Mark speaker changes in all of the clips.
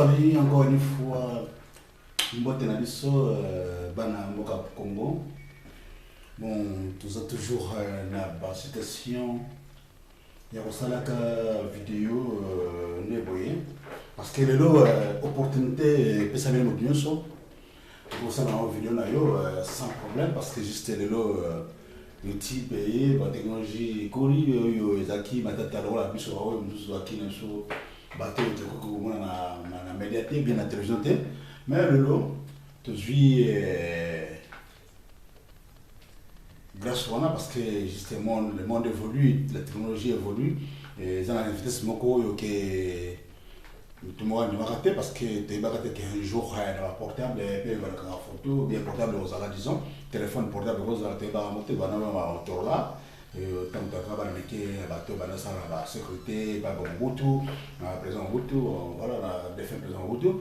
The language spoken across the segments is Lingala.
Speaker 1: Salut encore une fois, Mbote na biso, bana Mboka Congo. Bon, tout ça toujours na citation. Il y a aussi la vidéo neboye parce que les opportunité peut s'amener mon bien so. Pour ça dans la vidéo na yo sans problème parce que juste les le type et la technologie kori yo ezaki matata la biso wa musu akina so bateau de koko na médiathèque bien na télévision mais le lot toujours grâce à parce que justement le monde évolue, la technologie évolue et ça a une vitesse moko que tout le monde va rater parce que tu vas rater qu'un jour dans la portable et puis la photo bien portable aux ala disons téléphone portable aux ala tu vas monter dans un moteur là tant que tu vas mettre bateau dans la sécurité pas bon boutou présent boutou voilà la défense présent boutou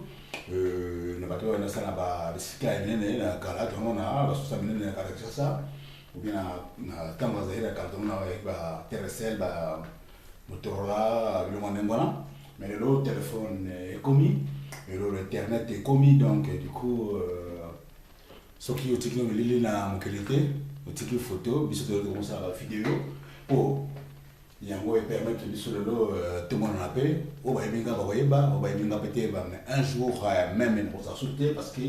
Speaker 1: le bateau dans la recyclage na kala tout le monde a ça mine na kala ça ou bien na tamba zahira quand on a ba terrestre ba Motorola le monde ngona mais le téléphone est commis et l'internet est commis donc du coup ce qui est technologie na qualité au photo biso de comme ça vidéo pour yango et permettre biso de tout le monde en paix ou ba binga ba yeba ou ba binga pété ba un jour même pour ça sauter parce que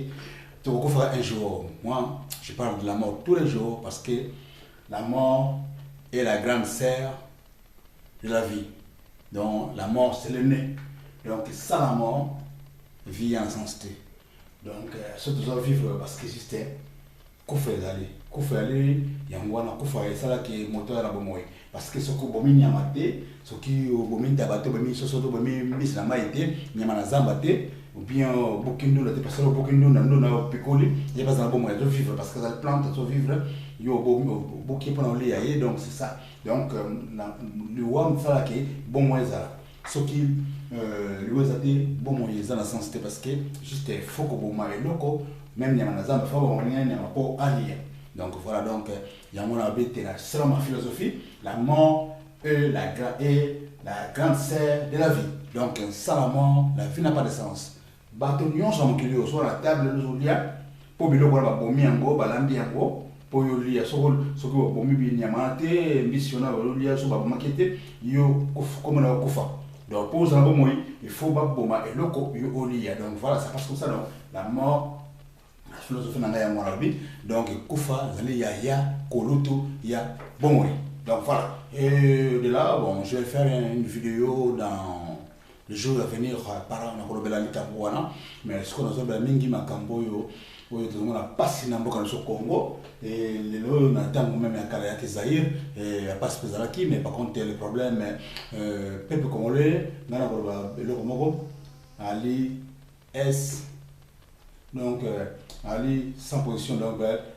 Speaker 1: tu vas faire un jour. Moi, je parle de la mort tous les jours parce que la mort est la grande sœur de la vie. Donc, la mort, c'est le nez. Donc, ça, la mort, vit en sensité. Donc, ce que nous allons vivre parce que c'était Koufé aller, Yangwana, Koufé, ça là qui est moteur à la bombe. Parce que ce que Bomi n'y a maté, ce qui Bomi tabato, Bomi, ce que Bomi mis la maïté, n'y a pas la zambate. Ou bien Bokindo la parce que Bokindo na picoli il pas dans bon moyen de vivre parce que la plante de vivre yo boki pour les aïe donc c'est ça donc le wam fala que bon moyen ça ce qui lui zati bon moyen ça na sensité parce que juste faut que bon moyen loko même n'y a na zamba faut bon moyen n'y a pas allié donc voilà donc il y a mon habité la selon ma philosophie la mort est la grande sœur de la vie donc sans la mort la vie n'a pas de sens. Bateau nyon sont qui sur la table nous olia pour bilo ba bomi yango balandi yango pour yo lia so ko bomi bi nyamate missionnaire olia so ba makete yo comme na kufa donc pour ça bon il faut ba boma et loko yo olia donc voilà ça passe comme ça donc la mort la philosophie na ya morabi donc kufa zali ya kolutu ya bon donc voilà et de là bon je vais faire une vidéo dans le jour à venir par na kolobela likamwana mais ce qu'on a besoin mingi makambo yo on a passé na mboka na Congo et lelo na tango même ya kala ya Zaïre et ya passe pesaraki mais par contre le problème peuple congolais ngana koloba eloko moko ali S donc ali sans position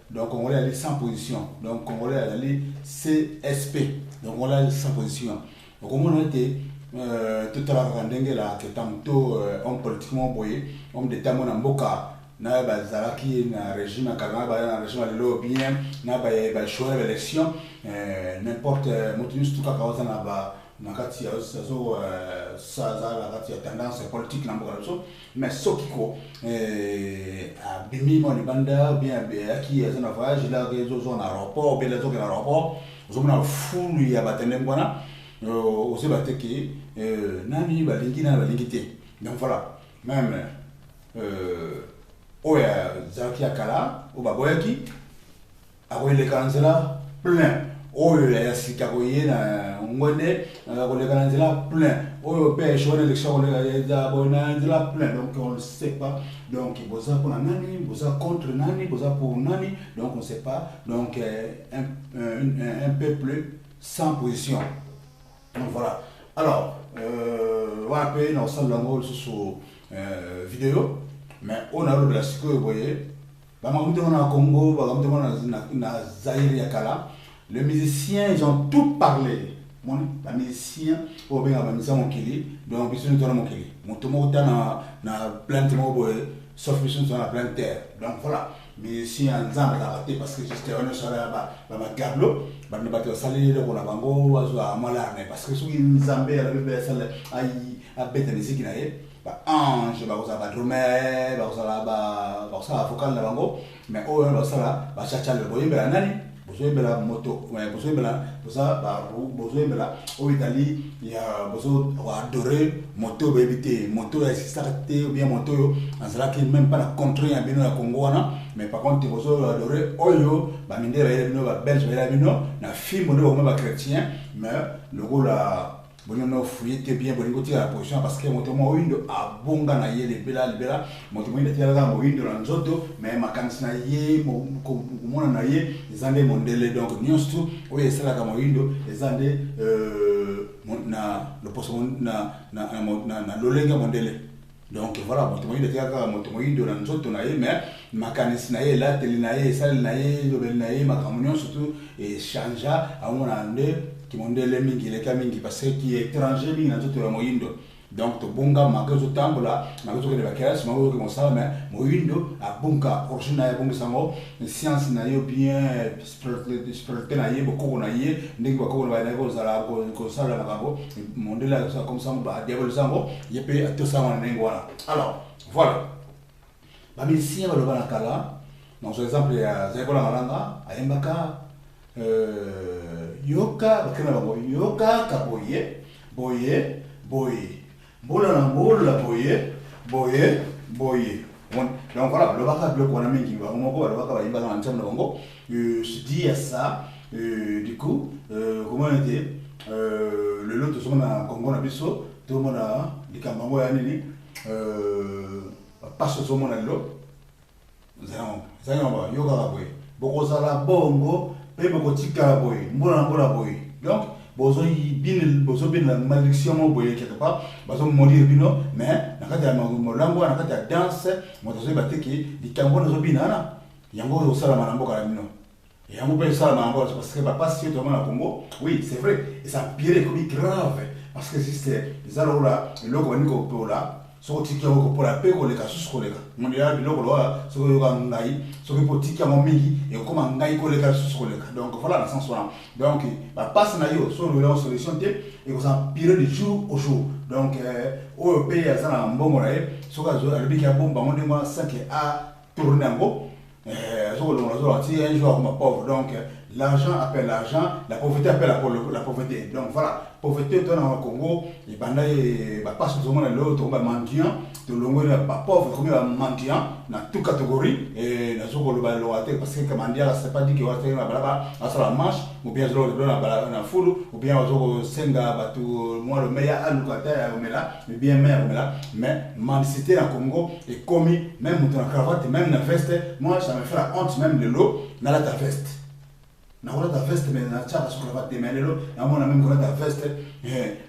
Speaker 1: donc congolais ali sans position donc congolais ali CSP donc on a sans position donc comment on était tout à l'heure ndenge la que tantôt homme politiquement boyé homme d'état mon mboka na bazalaki na régime kala na régime lelo bien na ba choix élection n'importe motinus tout ka kaza na kati ya so ça la kati ya tendance politique na mboka so mais sokiko a bimi mon banda bien qui est en voyage là que zo na aéroport bien les autres na aéroport zo na foule ya batende ngwana aussi bateki nani balingi na balingi te donc voilà même oya zaki akala o baboyaki akoyele kanzela plein oyo ya sika koyena ngone akoyele kanzela plein oyo pe choix d'élection ya bonanzela plein donc on ne sait pas donc boza pour nani boza contre nani boza pour nani donc on ne sait pas donc un peuple sans position. Donc voilà. Alors, voilà, nous sommes sur vidéo, mais on a le blast que vous voyez. Au Congo, na Zaïre Yakala, les musiciens, ils ont tout parlé. Les musiciens, ils ont bien Mokili, donc ils sont dans Mokili. Mon tomo na plein de mots, sauf qu'ils sont dans la pleine terre. Donc voilà. Mais si un exemple a raté parce que j'étais un seul à ma gablo, ne pas te salir le Ronabango, à Malane, parce que si un Zambé a le salle à bête de Zignae, ange bakozala badromere bakozala vocal na bango mais oyo basala bachachale boyembela nani bozoyembela moto bozoyembela oyo etali ya bozoadore moto boyebi te moto oyo esisaka te ou bien moto oyo azalaki même pas na contre ya bino ya Congo wana mais par contre bozoadore oyo bamindele bayela bino babelge bayela bino na fimbo nde bakoma bachrétien mais lokola bonono fouillé bien bolingo tia la position parce que moto mo windo abonga na ye libela moto mo tia la windo na nzoto mais makanisi na ye mo mona na ye ezande mondele donc nyonso oyo esala ka mo windo ezande na le poso na lolenga mondele donc voilà moto mo tia ka moto mo windo na nzoto na ye mais makanisi na ye la tele na ye sala na ye lobel na ye makamunyo surtout et changea a mona nde mondele mingi leka mingi parce que étranger mingi na zoto ya moyindo donc to bonga magazo tambola magazo ke bakela magazo ke mosala mais moyindo a bonga original ya bonga sango science na yo bien spiritualité na ye boko na ye ndenge bako na ba ko zala ko sala na babo mondele ça comme ça ba diable sango yepe to sango na ngwana alors voilà ba misia ba loba na kala dans exemple ya zekola malanga ayembaka yoka bakena bango yoka ka boye mbola na mbola boye donc voilà le baka bloc on a mis qui va moko le baka ba imba na ntamna bango se dit à ça du coup comment on était le lot de na Congo na biso tout le monde a likambango ya nini passe so mona lo zama yoka ka boye boko sala bongo pe bokotika boye mbola boye donc bozo bin la malédiction mo boye quelque part bazo mourir bino mais nakati ya molango nakati ya danse motozo bateki likambo nazo binana yango osala manambo kala bino yango pe sala manambo parce que papa si to na Congo oui c'est vrai et ça pire comme grave parce que c'est zalo la loko niko pola so tiki yango pour la paix koleka susu koleka mondial biloko loa so yoka ngai so ko tiki yango mingi et comment ngai koleka susu koleka donc voilà dans sens là donc ba passe na yo so le solution te et ko ça pire de jour au jour donc au pays ya sana mbongo na ye so ka zo alibiki ya bomba monde moi 5 a tourner ngo so ko lo zo ati un jour comme pauvre donc l'argent appelle l'argent, la pauvreté appelle la pauvreté. Donc voilà, pauvreté dans le Congo, et pendant pas seulement l'autre, on va mendiant, tout le monde n'est pas pauvre, comme un mendiant, dans toute catégorie, et dans ce qu'on va le parce que mendiant, c'est pas dit qu'il va faire la manche, ou bien je le donne à la foule, ou bien je senga, moi le meilleur allocataire, mais bien meilleur, mais mendicité dans le Congo est commis, même dans la cravate, même dans la veste, moi ça me fait la honte même de l'eau dans la veste. Na ta veste mais na chaka sur la veste mais lelo na mona même ko ta veste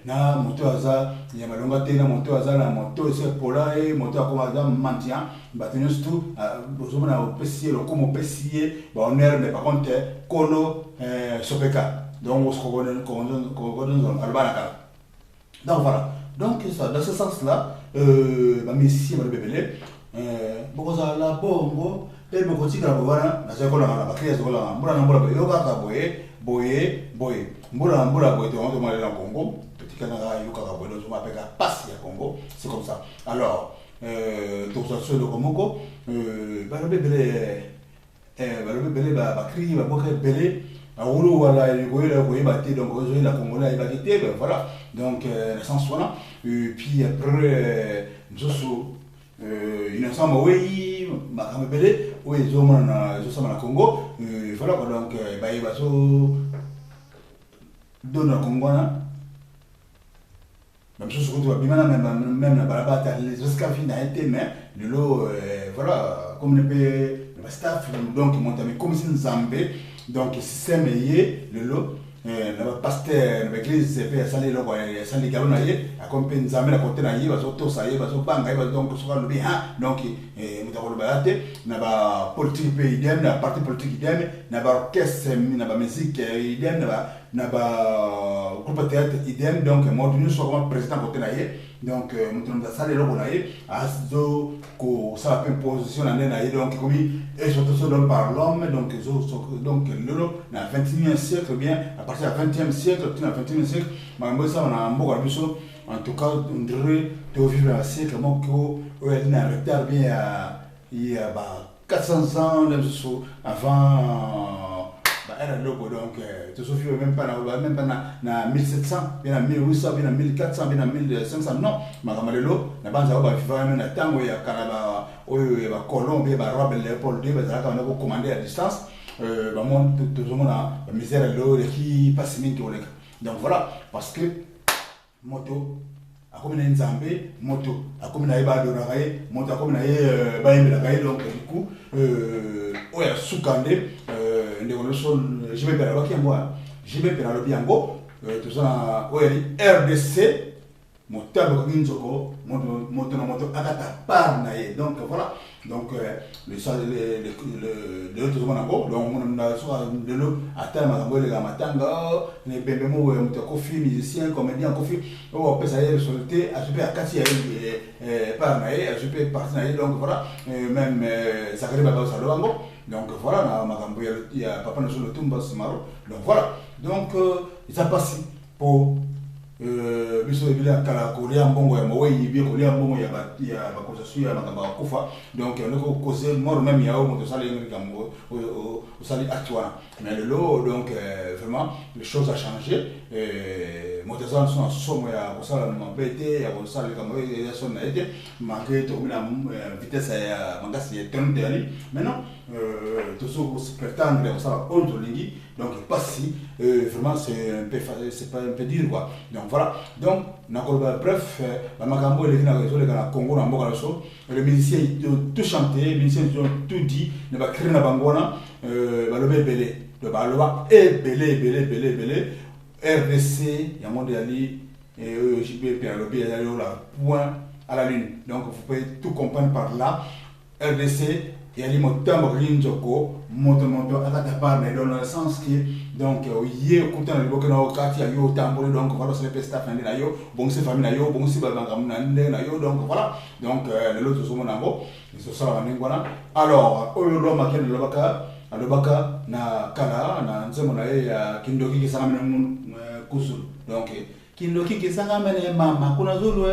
Speaker 1: na moto aza ya malonga te na moto aza na moto c'est pola et moto akoma za mantia batenyo surtout bozomo na opesier le comme opesier ba honneur mais par contre kono sopeka donc on se connaît dans albaraka donc voilà donc ça dans ce sens là ba messie ba bebele bokoza la bongo pe bokotika bobana na zekola na bakria zekola mbula na mbula yoka ka boye mbula boye to on mala na Congo petika na yoka ka boye zo mapeka passe ya Congo c'est comme ça alors donc ça se le komoko balobe bele bakri ba boka bele awulu wala yokola boye baté donc zo la Congo là ba kité voilà donc le sens voilà puis après nzoso innocent oui makamebele oui zomana zosama na Congo voilà quoi donc baye baso donne na Congo na même chose que tu vas bien même la balabata jusqu'à fin d'année mais le lot voilà comme le staff donc monte mais comme c'est Nzambe donc système est le lot na pasteur na église c'est fait ça les logo ça les galons naie accompagner Nzambe na côté naie bazo to ça y bazo banga y bazo donc so le bien donc mutako balate na ba politique pays idem na parti politique idem na ba orchestre na ba musique idem na ba groupe théâtre idem donc moi nous sommes comme président côté naie donc mutu ça les loko na ye azo ko ça peut position na ye donc comme exploitation d'homme par l'homme donc donc lelo na 21e siècle bien à partir du 20e siècle tout na 21e siècle mambo ça na mboka biso en tout cas on dirait de vivre un siècle moko elle n'a retard bien il y a 400 ans avant era logo donc tu souffres même pas na 1700 bien na 1800 bien na 1400 bien na 1500 non makamalo na banza ba vivre même na tango ya kanaba oyo ba Colombie ba Robert Léopold II ba za ko commander à distance ba mon tout le monde a misère lo qui passe mingi oleka donc voilà parce que moto akomi na nzambe moto akomi na ba doraye moto akomi na ba yembela kai donc du coup oya sukande je vais faire le moi je vais faire le biango tout ça RDC mon tableau comme zoko moto akata par naie donc voilà donc le ça le autre monde encore donc on a soit de l'eau attend ma ngole ga matanga ne bembe mo moto kofi musicien comédien kofi on peut ça y solté à super akati par naie à super parti naie donc voilà même sacré baba ça le bango donc voilà makambo ya papa na solo tumba simaro donc voilà donc ça passe pour biso bila kala kolia mbongo ya mowe yibie kolia mbongo ya bakosasu ya makambo kufa donc on ko causer mort même ya o moto sali ngi kambo o sali actuellement mais le lot donc vraiment les choses a changé moto sali sont somo ya kosala mabete ya kosala kambo ya sona été malgré to mina vitesse ya mangasi ya tonne ali maintenant toujours se prétendre kosala onto lingi donc pas si vraiment c'est pas un peu dire quoi donc voilà donc bref makambo les na Congo na mboka so les musiciens tout chanté les musiciens ont tout dit ne va créer na bangona balobe belé de baloba et belé RDC ya monde ali et JP Pierre-Lobé aller la point à la lune donc vous pouvez tout comprendre par là RDC il y a les moteurs rinjoko moto akata par mais dans le sens que donc yé content le bokena o kati ya yo tambole donc voilà c'est le staff na yo bon c'est famille na yo bon c'est babanga na yo donc voilà donc le lot so monango so sala ningwana alors oyo lo makene lo baka na kala na nzemo na ye ya kindoki kisanga mena kusulu donc kindoki kisanga mena mama kuna zulu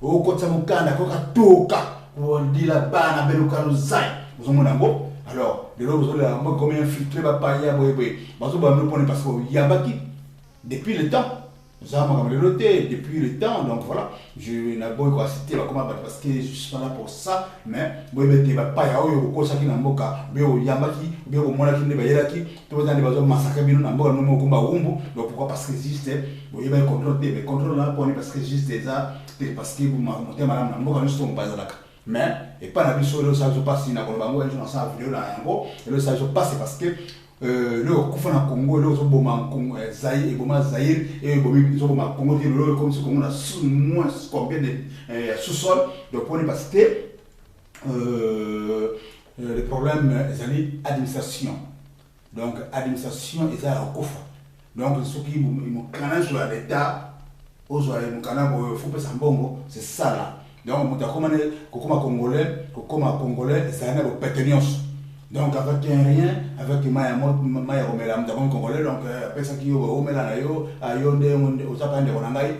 Speaker 1: o kotsa mukanda ko katoka ko ndila bana belukano zai uzomonango alors de l'autre vous avez comment infiltrer papa ya boy bazo ba me parce que yabaki depuis le temps nous avons comme le noté depuis le temps donc voilà je n'a boy quoi citer comment parce que je suis pas là pour ça mais boy bete papa ya oyo ko saki na mboka beo yabaki beo mona ki ne ba yelaki to za ne bazo massacrer bino na mboka no mo kumba umbu donc pourquoi parce que juste boy ba contrôle mais contrôle là pour parce que juste ça parce que vous monter madame na mboka no sont pas là mais et pas la biso le ça se passe na Colombo un jour dans sa vidéo là yango et le ça se passe parce que le kufa na Congo le zo boma Congo Zaïre et boma Zaïre et bomi zo boma Congo dit le comme ce Congo a moins combien de sous-sol donc pour parce que le problème c'est l'administration donc administration et ça kufa donc ce qui me canal sur l'état aux oreilles mon canal faut pas s'embongo c'est ça là donc muta congolais ça n'a pas pertinence donc avec rien avec maya romela muta congolais donc après ça qui romela na yo ayonde on s'appelle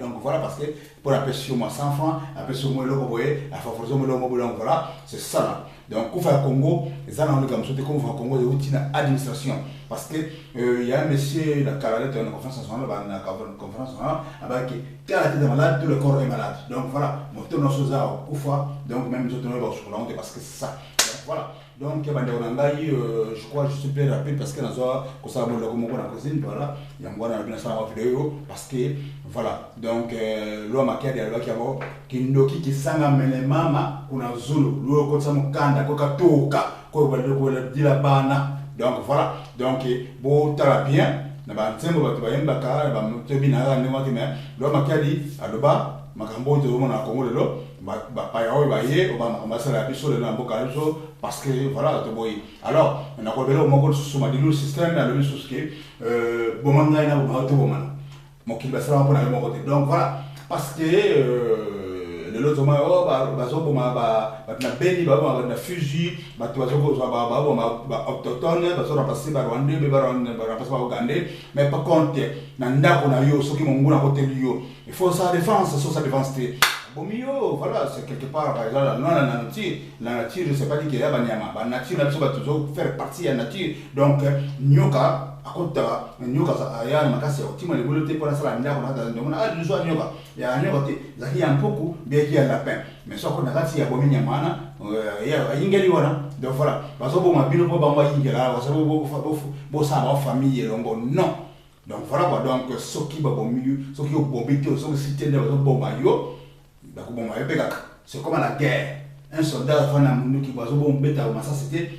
Speaker 1: donc voilà parce que pour la pêche moi 100 francs après sur moi le boyer à favoriser moi le donc voilà c'est ça là donc au Congo ça dans le comme sauter comme au Congo de routine administration parce que il y a un monsieur la Carolette une conférence nationale une conférence nationale avec qui a été malade tout le corps est malade donc voilà mon tourne sur ça au fois donc même je tourne sur la honte parce que c'est ça donc, voilà donc je crois que je suis plus rapide parce que dans ça comme ça mon logo mon cuisine voilà il y a moi dans bien ça vidéo parce que voilà donc l'homme makia de la kiabo kindoki kisanga mele mama kuna zulu lo ko tsamu kanda ko katoka ko ba dila bana donc voilà donc bon tala bien na ba ntembo ba bayemba ka ba mtebi na ngane mati me l'homme makia di aloba makambo to mona Congo lelo ba pa yo ba ye o ba masala biso le na mboka biso parce que voilà to boy alors on a colbelo moko sur ma dilu système na le sous que bomanga na ba to bomana mo kilba sala pour na mo côté donc voilà parce que le lot zoma oh bazobo na beni na fuji bazobo autochtone bazo remplacer ba rwandais ba remplacer ba ougandais mais par contre na ndako na yo soki mongo na côté yo il faut sa défense bon mieux voilà c'est quelque part par exemple non la nature c'est pas dit qu'il y a banyama ba nature na biso ba toujours faire partie de la nature donc nyoka akota nyoka ya makasi otima le bolote pour ça la ndako na donc na nous soit nyoka ya nyoka te zaki ya mpoku bien qu'il y a lapin mais ça qu'on a kati ya bomi nyamana ya ingeli wana donc voilà bazo bo mabino bo ba ingela bazo bo sa ba famille longo non donc voilà quoi donc soki ba bon mieux soki au bombito soki cité de bazo bo mayo c'est comme à la guerre. Un soldat qui va ça c'était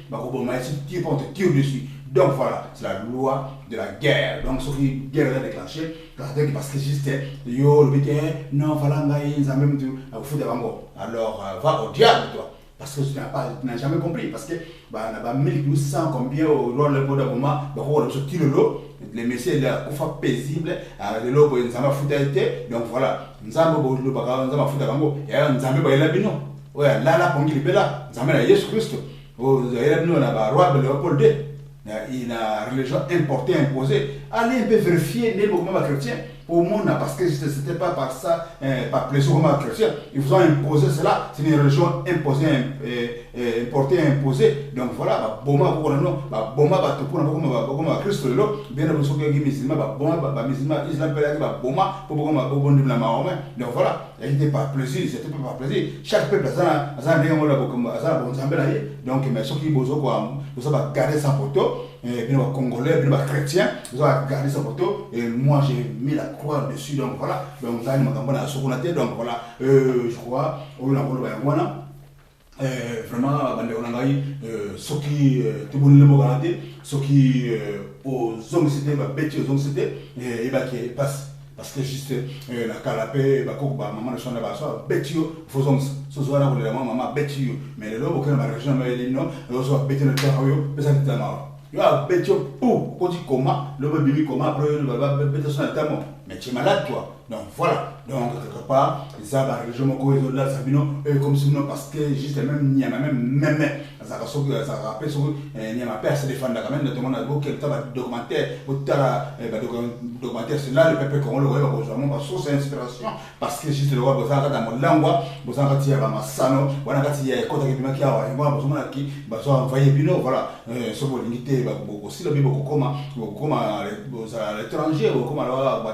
Speaker 1: tu peux te tirer dessus. Donc voilà, c'est la loi de la guerre. Donc ce qui guerre est déclenchée, parce que juste yo le bétail, non voilà, ils ont même tout à foutre alors va au diable toi. Parce que tu n'as jamais compris. Parce que bah 1200 combien au roi le bon moment, les messieurs là paisible de l'eau ils ont foutu donc voilà nous avons le bagarre nous avons foutu bango et nous avons ba elabino ouais là pongi libela nous avons la Jésus Christ au elabino na ba roi Léopold II il a religion importée imposée allez un peu vérifier les mouvements chrétiens au monde parce que c'était pas par ça par plaisir comme chrétien ils vous ont imposé cela c'est une religion imposée importée imposée donc voilà boma pour non boma ba to pour comme Christ lo bien na so que musulman boma musulman islam pela boma pour comme la Mahomet donc voilà il n'était pas plaisir c'était pas plaisir chaque peuple ça ndenge mo la ça bon zambela donc mais ce qui bozo quoi vous va garder sa photo et puis les Congolais, puis les chrétiens, ils ont gardé sa photo et moi j'ai mis la croix dessus donc voilà donc ça donc voilà je crois on a vraiment ceux qui tout le monde le regarder ceux qui aux hommes c'était bêtis aux hommes c'était et bah qui passe parce que juste la calapé bah quoi maman le son là bas ça bêtis faisons ce soir là pour les maman bêtis mais le lobo que la région mais non le soir bêtis le terrain mais ça c'était marrant yo a bétio pour quand tu comment le bébé comment après le baba bétio son état mais tu es malade toi donc voilà donc quelque part ça va je me connais là ça bino comme si non parce que juste même ni même ça rappelle sur ni ma père se défendre quand même notamment dans beaucoup de documentaire documentaire c'est là le peuple qu'on le voit vraiment parce que c'est inspiration parce que juste le roi bozanga dans mon langue bozanga tia ba masano wana kati ya kota kipima kia wa ngwa bozoma ki bazo envoyer bino voilà so bolingité aussi le bibo kokoma à l'étranger comme alors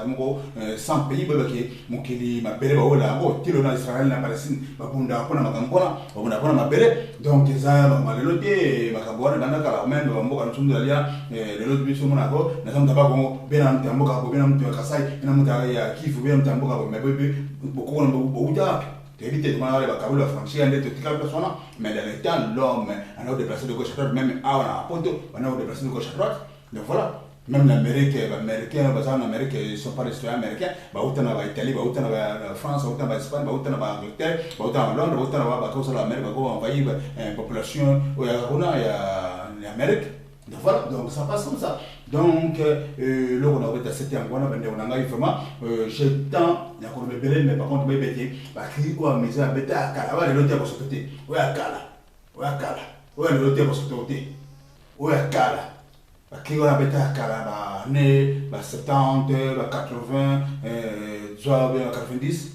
Speaker 1: sans pays bebeke mokili mabele ba ola ngo tilo na Israël na Palestine bakunda pona makambona bakunda pona mabele donc ça malelote bakabona bandaka même bamboka ntunda lia lelo biso mona ko na samba ba ko bena mtamboka ko bena mtu akasai na mtu ya kifu bena mtamboka ko mabebe boko na bouta éviter de demander la cabine de franchir des toutes personnes mais dans le temps l'homme on a déplacé de gauche à droite même à la pointe on a déplacé de gauche à droite donc voilà même l'Amérique les Américains en Amérique ils sont pas des citoyens américains bah autant en Italie bah autant en France autant en Espagne bah autant en Angleterre bah autant en Londres autant en cause de l'Amérique bah envahir population il y a l'Amérique donc voilà donc ça passe comme ça donc là on a été c'était en Guana on a vraiment j'ai temps il y a qu'on me belé mais par contre me bêter bah qui quoi mais ça bêter à Kala ouais le loté pour ce côté ouais à Kala ouais le loté pour ce côté ouais à Kala bah qui on a bêté à Kala bah né bah 70 bah 80 soit bien 90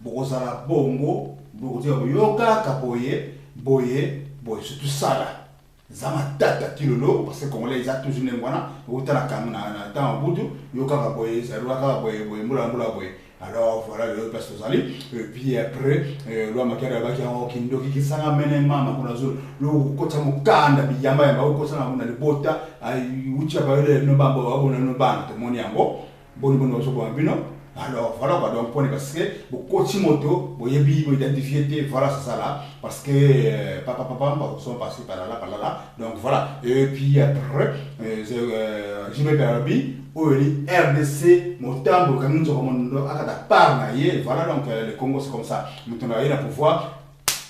Speaker 1: beaucoup ça la bongo beaucoup dire yoka kapoye boye c'est tout ça là zama tata kilolo parce que congolais ils a toujours une ngwana utala kamuna na temps butu yoka kapoye ça doit kapoye boye mula boye alors voilà le parce que et puis après loi makara baki en kindo kikisanga mene mama kuna zo lo kocha mukanda biyamba yamba ukocha na kuna libota ai ucha ba le no bambo babona no bana to moni yango boni so bo ambino alors voilà quoi donc pour parce que beaucoup de moto boyebi identifier voilà c'est ça là parce que papa sont passés par là donc voilà et puis après je me permis au RDC motambo comme nous comme akata par naie voilà donc le Congo c'est comme ça maintenant il a pouvoir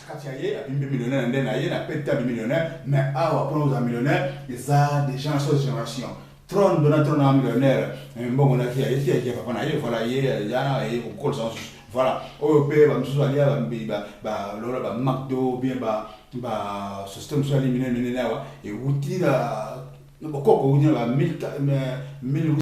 Speaker 1: Katiaye a une millionnaire ndena na peta millionnaire mais awa pour nos millionnaires ils a des gens sur génération trône de notre millionnaire bon on a qui a été papa na voilà il y a au col Voilà, au pays, nous allons aller à McDo, bien, système soit éliminé, et outil, la, 1000